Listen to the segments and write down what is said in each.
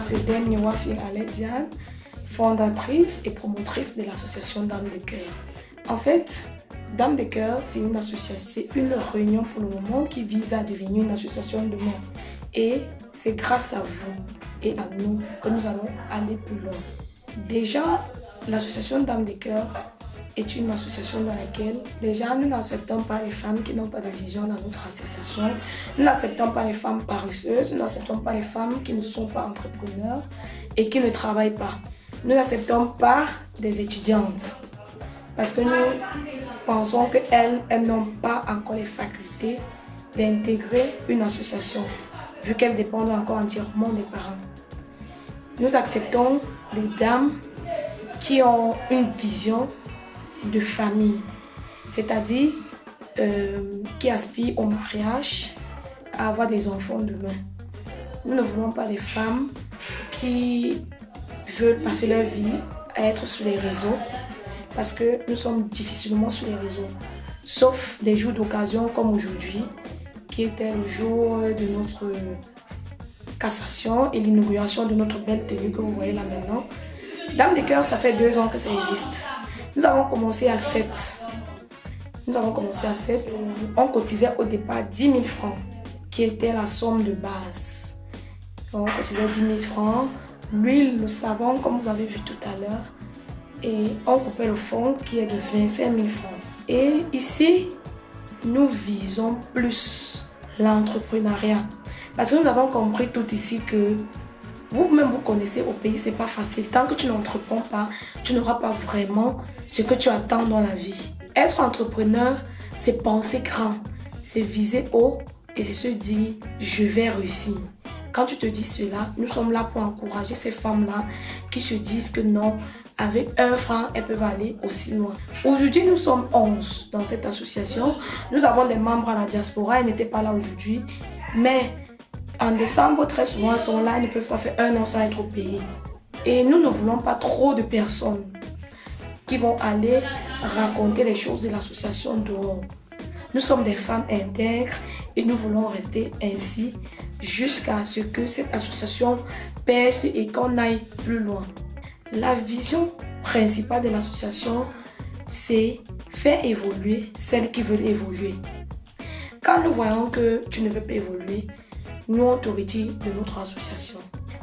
c'est Dame Nyewafi Alediane, fondatrice et promotrice de l'association Dames de Cœur. En fait, Dames de Cœur, c'est une association, c'est une réunion pour le moment qui vise à devenir une association demain. Et c'est grâce à vous et à nous que nous allons aller plus loin. Déjà, l'association Dames de Cœur est une association dans laquelle déjà nous n'acceptons pas les femmes qui n'ont pas de vision dans notre association. Nous n'acceptons pas les femmes paresseuses, nous n'acceptons pas les femmes qui ne sont pas entrepreneurs et qui ne travaillent pas. Nous n'acceptons pas des étudiantes parce que nous pensons qu'elles n'ont pas encore les facultés d'intégrer une association vu qu'elles dépendent encore entièrement des parents. Nous acceptons des dames qui ont une vision de famille, c'est-à-dire qui aspirent au mariage, à avoir des enfants demain. Nous ne voulons pas des femmes qui veulent passer leur vie à être sur les réseaux parce que nous sommes difficilement sur les réseaux, sauf des jours d'occasion comme aujourd'hui, qui était le jour de notre cassation et l'inauguration de notre belle tenue que vous voyez là maintenant. Dames de Cœur, ça fait 2 ans que ça existe. Nous avons commencé à 7. On cotisait au départ 10 000 francs, qui était la somme de base. On cotisait 10 000 francs, l'huile, le savon, comme vous avez vu tout à l'heure, et on coupait le fonds qui est de 25 000 francs. Et ici, nous visons plus l'entrepreneuriat. Parce que nous avons compris tout ici que vous-même, vous connaissez au pays, c'est pas facile. Tant que tu n'entreprends pas, tu n'auras pas vraiment ce que tu attends dans la vie. Être entrepreneur, c'est penser grand, c'est viser haut et c'est se dire « je vais réussir ». Quand tu te dis cela, nous sommes là pour encourager ces femmes-là qui se disent que non, avec 1 franc, elles peuvent aller aussi loin. Aujourd'hui, nous sommes 11 dans cette association. Nous avons des membres à la diaspora, ils n'étaient pas là aujourd'hui, mais en décembre, très souvent, ils sont là, ils ne peuvent pas faire 1 an sans être au pays. Et nous ne voulons pas trop de personnes qui vont aller raconter les choses de l'association dehors. Nous sommes des femmes intègres et nous voulons rester ainsi jusqu'à ce que cette association perce et qu'on aille plus loin. La vision principale de l'association, c'est faire évoluer celles qui veulent évoluer. Quand nous voyons que tu ne veux pas évoluer, nous on te retire de notre association.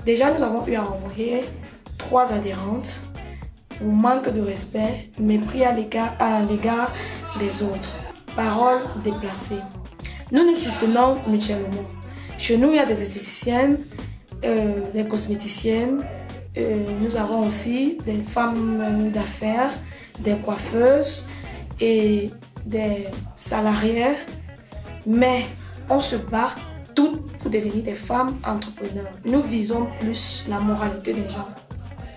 Déjà, nous avons eu à envoyer 3 adhérentes pour manque de respect, mépris à l'égard des autres. Paroles déplacées. Nous nous soutenons mutuellement. Chez nous, il y a des esthéticiennes, des cosméticiennes. Nous avons aussi des femmes d'affaires, des coiffeuses et des salariés. Mais on se bat toutes pour devenir des femmes entrepreneurs. Nous visons plus la moralité des gens.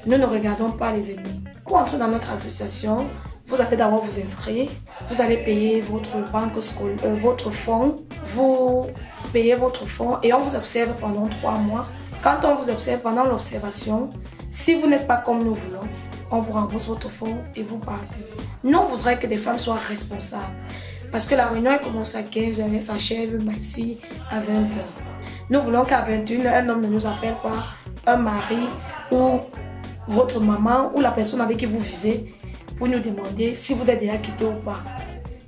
Nous ne regardons pas les ennemis. Pour entrer dans notre association, vous allez d'abord vous inscrire. Vous allez payer votre banque scolaire, votre fonds. Vous payez votre fonds et on vous observe pendant 3 mois. Quand on vous observe pendant l'observation, si vous n'êtes pas comme nous voulons, on vous rembourse votre fonds et vous partez. Nous, on voudrait que des femmes soient responsables. Parce que la réunion commence à 15h et s'achève ici à 20h. Nous voulons qu'à 21h, un homme ne nous appelle pas, un mari ou votre maman ou la personne avec qui vous vivez pour nous demander si vous êtes déjà quitté ou pas.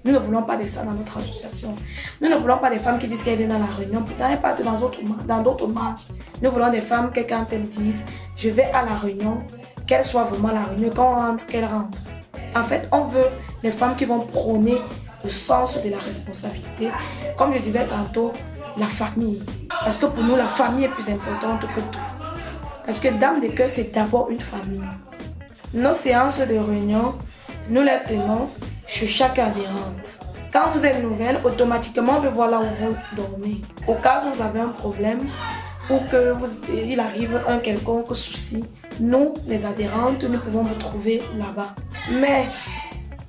Nous ne voulons pas de ça dans notre association. Nous ne voulons pas des femmes qui disent qu'elles viennent dans la réunion, pourtant elles partent dans d'autres marches. Nous voulons des femmes que quand elles disent « je vais à la réunion », qu'elle soit vraiment à la réunion, quand on rentre, qu'elle rentre. En fait, on veut les femmes qui vont prôner le sens de la responsabilité. Comme je disais tantôt, la famille. Parce que pour nous, la famille est plus importante que tout. Parce que Dames de Cœur, c'est d'abord une famille. Nos séances de réunion, nous les tenons chez chaque adhérente. Quand vous êtes nouvelle, automatiquement, on veut voir là où vous dormez. Au cas où vous avez un problème ou qu'il arrive un quelconque souci, nous, les adhérentes, nous pouvons vous trouver là-bas. Mais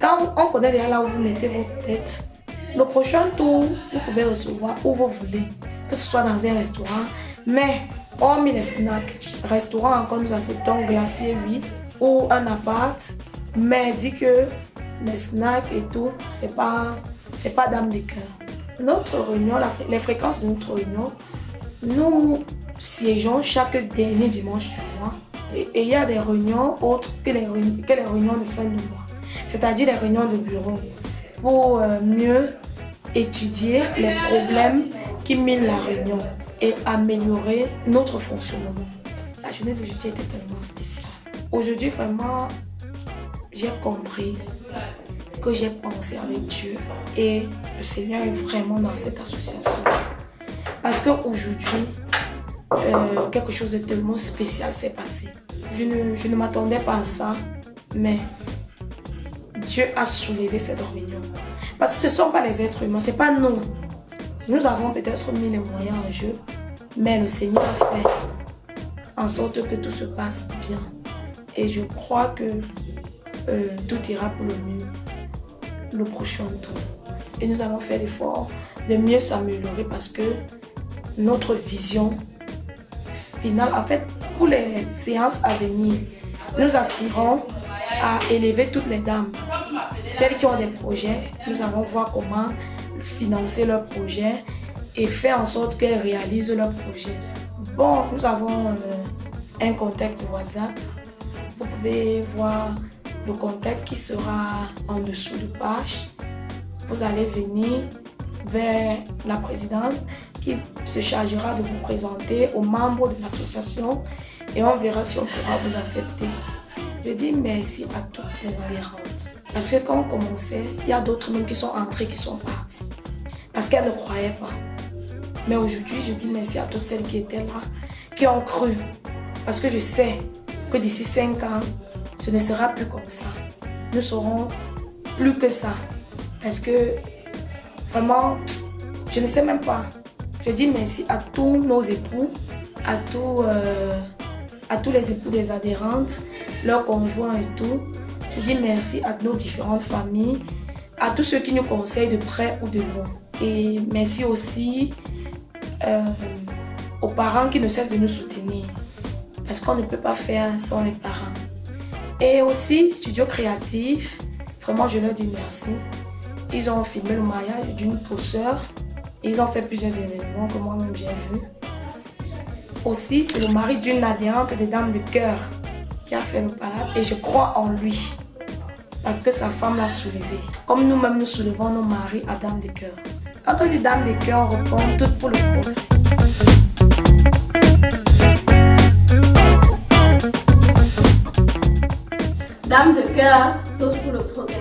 quand on connaît déjà là où vous mettez votre tête, le prochain tour, vous pouvez recevoir où vous voulez, que ce soit dans un restaurant. Mais hormis les snacks, restaurant encore, nous acceptons glacier, oui, ou un appart. Mais dit que les snacks et tout, c'est pas Dame de Cœur. Notre réunion, les fréquences de notre réunion, nous siégeons chaque dernier dimanche du mois. Et il y a des réunions autres que les réunions de fin de mois. C'est-à-dire les réunions de bureau pour mieux étudier les problèmes qui minent la réunion et améliorer notre fonctionnement. La journée d'aujourd'hui était tellement spéciale. Aujourd'hui, vraiment, j'ai compris que j'ai pensé avec Dieu et le Seigneur est vraiment dans cette association. Parce qu'aujourd'hui, quelque chose de tellement spécial s'est passé. Je ne m'attendais pas à ça, mais Dieu a soulevé cette réunion. Parce que ce ne sont pas les êtres humains, ce n'est pas nous. Nous avons peut-être mis les moyens en jeu, mais le Seigneur a fait en sorte que tout se passe bien. Et je crois que tout ira pour le mieux le prochain tour. Et nous allons faire l'effort de mieux s'améliorer parce que notre vision finale, en fait, pour les séances à venir, nous aspirons à élever toutes les dames. Celles qui ont des projets, nous allons voir comment financer leurs projets et faire en sorte qu'elles réalisent leurs projets. Bon, nous avons un contact WhatsApp. Vous pouvez voir le contact qui sera en dessous de page. Vous allez venir vers la présidente qui se chargera de vous présenter aux membres de l'association et on verra si on pourra vous accepter. Je dis merci à toutes les adhérentes. Parce que quand on commençait, il y a d'autres même qui sont entrés, qui sont partis. Parce qu'elles ne croyaient pas. Mais aujourd'hui, je dis merci à toutes celles qui étaient là, qui ont cru. Parce que je sais que d'ici 5 ans, ce ne sera plus comme ça. Nous serons plus que ça. Parce que vraiment, je ne sais même pas. Je dis merci à tous nos époux, à tous les époux des adhérentes, leurs conjoints et tout. Je dis merci à nos différentes familles, à tous ceux qui nous conseillent de près ou de loin. Et merci aussi aux parents qui ne cessent de nous soutenir. Parce qu'on ne peut pas faire sans les parents. Et aussi, Studio Créatif, vraiment je leur dis merci. Ils ont filmé le mariage d'une sœur. Ils ont fait plusieurs événements que moi-même j'ai vu. Aussi, c'est le mari d'une adhérente des Dames de Cœur qui a fait le palabre et je crois en lui. Parce que sa femme l'a soulevé. Comme nous-mêmes nous soulevons nos maris à Dames de Cœur. Quand on dit Dames de Cœur, on répond toutes pour le progrès. Dames de Cœur, tous pour le progrès.